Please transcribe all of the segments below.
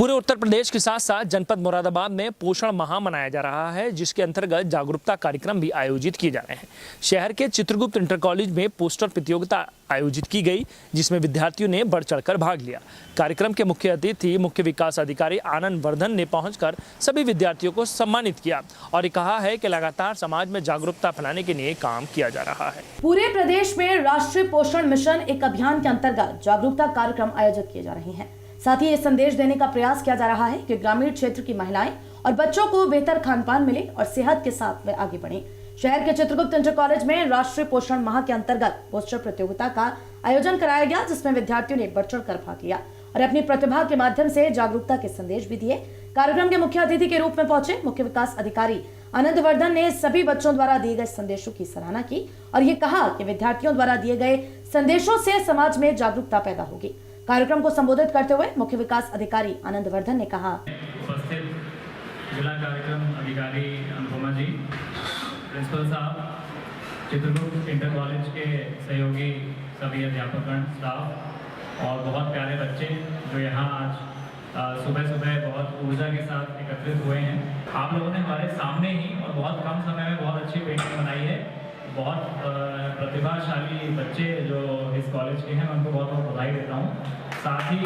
पूरे उत्तर प्रदेश के साथ साथ जनपद मुरादाबाद में पोषण माह मनाया जा रहा है, जिसके अंतर्गत जागरूकता कार्यक्रम भी आयोजित किए जा रहे हैं। शहर के चित्रगुप्त इंटर कॉलेज में पोस्टर प्रतियोगिता आयोजित की गई, जिसमें विद्यार्थियों ने बढ़ चढ़कर भाग लिया। कार्यक्रम के मुख्य अतिथि मुख्य विकास अधिकारी आनंद वर्धन ने पहुंचकर सभी विद्यार्थियों को सम्मानित किया और कहा है कि लगातार समाज में जागरूकता फैलाने के लिए काम किया जा रहा है। पूरे प्रदेश में राष्ट्रीय पोषण मिशन एक अभियान के अंतर्गत जागरूकता कार्यक्रम आयोजित किए जा रहे हैं। साथ ही ये संदेश देने का प्रयास किया जा रहा है कि ग्रामीण क्षेत्र की महिलाएं और बच्चों को बेहतर खान पान मिले और सेहत के साथ वे आगे बढ़ें। शहर के चित्रगुप्त इंटर कॉलेज में राष्ट्रीय पोषण माह के अंतर्गत पोस्टर प्रतियोगिता का आयोजन कराया गया, जिसमें विद्यार्थियों ने बढ़ चढ़कर भाग लिया और अपनी प्रतिभा के माध्यम से जागरूकता के संदेश भी दिए। कार्यक्रम के मुख्य अतिथि के रूप में पहुंचे मुख्य विकास अधिकारी आनंद वर्धन ने सभी बच्चों द्वारा दिए गए संदेशों की सराहना की और ये कहा कि विद्यार्थियों द्वारा दिए गए संदेशों से समाज में जागरूकता पैदा होगी। कार्यक्रम को संबोधित करते हुए मुख्य विकास अधिकारी आनंद वर्धन ने कहा, उपस्थित जिला कार्यक्रम अधिकारी अनुपमा जी, प्रिंसिपल साहब, चित्रगुप्त इंटर कॉलेज के सहयोगी सभी अध्यापकगण, स्टाफ और बहुत प्यारे बच्चे जो यहाँ आज सुबह सुबह बहुत ऊर्जा के साथ एकत्रित हुए हैं। आप लोगों ने हमारे सामने ही और बहुत कम समय में बहुत अच्छी पेंटिंग बनाई है। बहुत प्रतिभाशाली बच्चे जो इस कॉलेज के हैं, मैं उनको बहुत बहुत बधाई देता हूँ। साथ ही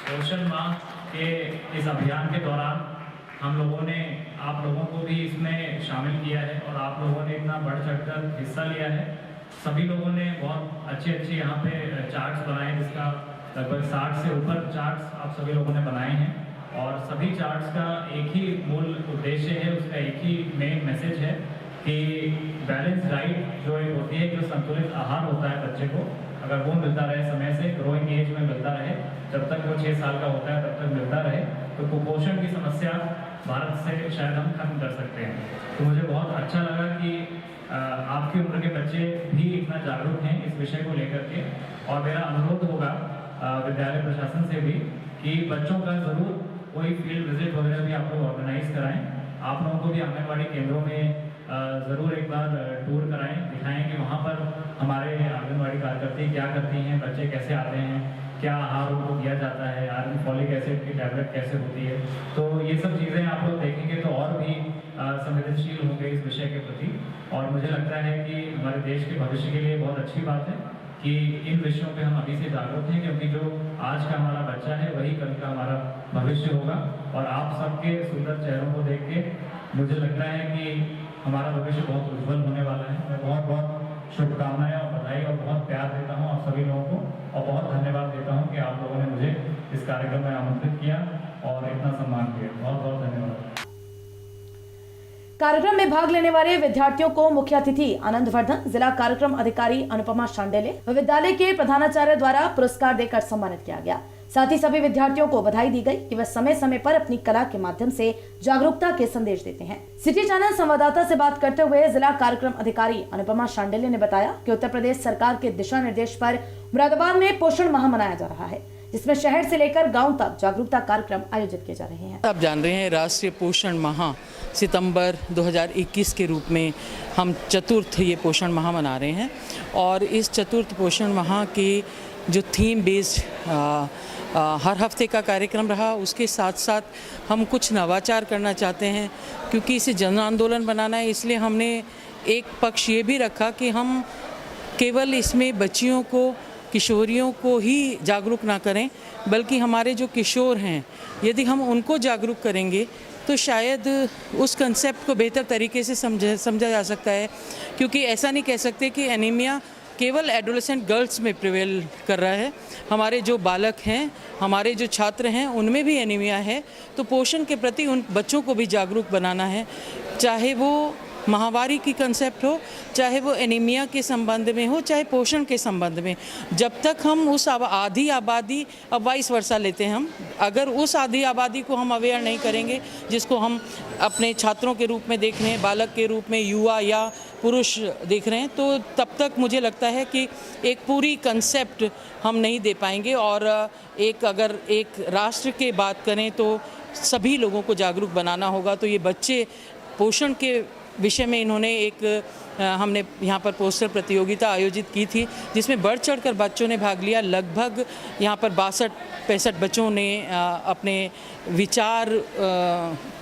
पोषण माह के इस अभियान के दौरान हम लोगों ने आप लोगों को भी इसमें शामिल किया है और आप लोगों ने इतना बढ़ चढ़कर हिस्सा लिया है। सभी लोगों ने बहुत अच्छे यहाँ पे चार्ट्स बनाए, जिसका लगभग 60 से ऊपर चार्ट्स आप सभी लोगों ने बनाए हैं और सभी चार्ट्स का एक ही मूल उद्देश्य है, उसका एक ही मेन मैसेज है कि बैलेंस डाइट जो एक होती है, जो संतुलित आहार होता है बच्चे को, अगर वो मिलता रहे समय से, ग्रोइंग एज में मिलता रहे, जब तक वो 6 साल का होता है तब तक मिलता रहे, तो कुपोषण की समस्या भारत से शायद हम खत्म कर सकते हैं। तो मुझे बहुत अच्छा लगा कि आपकी उम्र के बच्चे भी इतना जागरूक हैं इस विषय को लेकर के। और मेरा अनुरोध होगा विद्यालय प्रशासन से भी कि बच्चों का ज़रूर कोई फील्ड विजिट वगैरह भी आप लोग ऑर्गेनाइज कराएं। आप लोगों को भी आंगनबाड़ी केंद्रों में ज़रूर एक बार टूर कराएं, दिखाएं कि वहाँ पर हमारे आंगनबाड़ी कार्यकर्ती क्या करती हैं, बच्चे कैसे आते हैं, क्या आहार उनको दिया जाता है, आयरन फॉलिक एसिड की टैबलेट कैसे होती है। तो ये सब चीज़ें आप लोग देखेंगे तो और भी संवेदनशील होंगे इस विषय के प्रति। और मुझे लगता है कि हमारे देश के भविष्य के लिए बहुत अच्छी बात है कि इन विषयों पे हम अभी से जागरूक हैं, क्योंकि जो आज का हमारा बच्चा है वही कल का हमारा भविष्य होगा। और आप सबके सुंदर चेहरों को देख के मुझे लगता है कि हमारा भविष्य बहुत उज्जवल होने वाला है। मैं बहुत बहुत शुभकामनाएं और बधाई और बहुत प्यार देता हूँ आप सभी लोगों को और बहुत धन्यवाद देता हूँ कि आप लोगों ने मुझे इस कार्यक्रम में आमंत्रित किया और इतना सम्मान दिया। बहुत बहुत धन्यवाद। कार्यक्रम में भाग लेने वाले विद्यार्थियों को मुख्य अतिथि आनंद वर्धन, जिला कार्यक्रम अधिकारी अनुपमा शांडेले व विद्यालय के प्रधानाचार्य द्वारा पुरस्कार देकर सम्मानित किया गया। साथ ही सभी विद्यार्थियों को बधाई दी गई कि वे समय समय पर अपनी कला के माध्यम से जागरूकता के संदेश देते हैं। सिटी चैनल संवाददाता से बात करते हुए जिला कार्यक्रम अधिकारी अनुपमा शांडेले ने बताया कि उत्तर प्रदेश सरकार के दिशा निर्देश पर मुरादाबाद में पोषण माह मनाया जा रहा है, जिसमें शहर से लेकर गांव तक जागरूकता कार्यक्रम आयोजित किए जा रहे हैं। आप जान रहे हैं राष्ट्रीय पोषण माह सितंबर 2021 के रूप में हम चतुर्थ ये पोषण माह मना रहे हैं और इस चतुर्थ पोषण माह की जो थीम बेस्ड हर हफ्ते का कार्यक्रम रहा, उसके साथ साथ हम कुछ नवाचार करना चाहते हैं क्योंकि इसे जन आंदोलन बनाना है। इसलिए हमने एक पक्ष ये भी रखा कि हम केवल इसमें बच्चियों को, किशोरियों को ही जागरूक ना करें, बल्कि हमारे जो किशोर हैं यदि हम उनको जागरूक करेंगे तो शायद उस कंसेप्ट को बेहतर तरीके से समझा जा सकता है। क्योंकि ऐसा नहीं कह सकते कि एनीमिया केवल एडोलेसेंट गर्ल्स में प्रिवेल कर रहा है। हमारे जो बालक हैं, हमारे जो छात्र हैं, उनमें भी एनीमिया है। तो पोषण के प्रति उन बच्चों को भी जागरूक बनाना है, चाहे वो महामारी की कंसेप्ट हो, चाहे वो एनीमिया के संबंध में हो, चाहे पोषण के संबंध में। जब तक हम उस आधी आबादी, अब 22 वर्षा लेते हैं हम, अगर उस आधी आबादी को हम अवेयर नहीं करेंगे, जिसको हम अपने छात्रों के रूप में देख रहे हैं, बालक के रूप में, युवा या पुरुष देख रहे हैं, तो तब तक मुझे लगता है कि एक पूरी कंसेप्ट हम नहीं दे पाएंगे। और अगर एक राष्ट्र की बात करें तो सभी लोगों को जागरूक बनाना होगा। तो ये बच्चे पोषण के विषय में इन्होंने एक हमने यहाँ पर पोस्टर प्रतियोगिता आयोजित की थी, जिसमें बढ़ चढ़कर बच्चों ने भाग लिया। लगभग यहाँ पर 62-65 बच्चों ने अपने विचार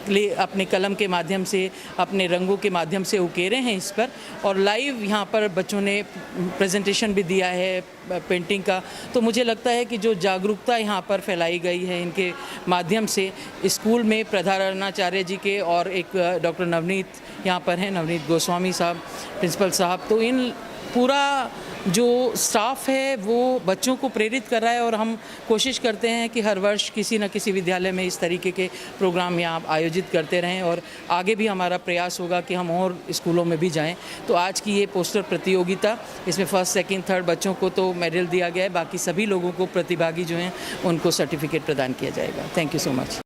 अपने कलम के माध्यम से, अपने रंगों के माध्यम से उकेरे हैं इस पर, और लाइव यहाँ पर बच्चों ने प्रेजेंटेशन भी दिया है पेंटिंग का। तो मुझे लगता है कि जो जागरूकता यहाँ पर फैलाई गई है इनके माध्यम से, स्कूल में प्रधानाचार्य जी के और एक डॉक्टर नवनीत यहाँ पर हैं, नवनीत गोस्वामी साहब प्रिंसिपल साहब, तो इन पूरा जो स्टाफ है वो बच्चों को प्रेरित कर रहा है। और हम कोशिश करते हैं कि हर वर्ष किसी न किसी विद्यालय में इस तरीके के प्रोग्राम यहाँ आयोजित करते रहें, और आगे भी हमारा प्रयास होगा कि हम और स्कूलों में भी जाएं। तो आज की ये पोस्टर प्रतियोगिता, इसमें फर्स्ट सेकंड थर्ड बच्चों को तो मेडल दिया गया है, बाकी सभी लोगों को, प्रतिभागी जो हैं, उनको सर्टिफिकेट प्रदान किया जाएगा। Thank you so much.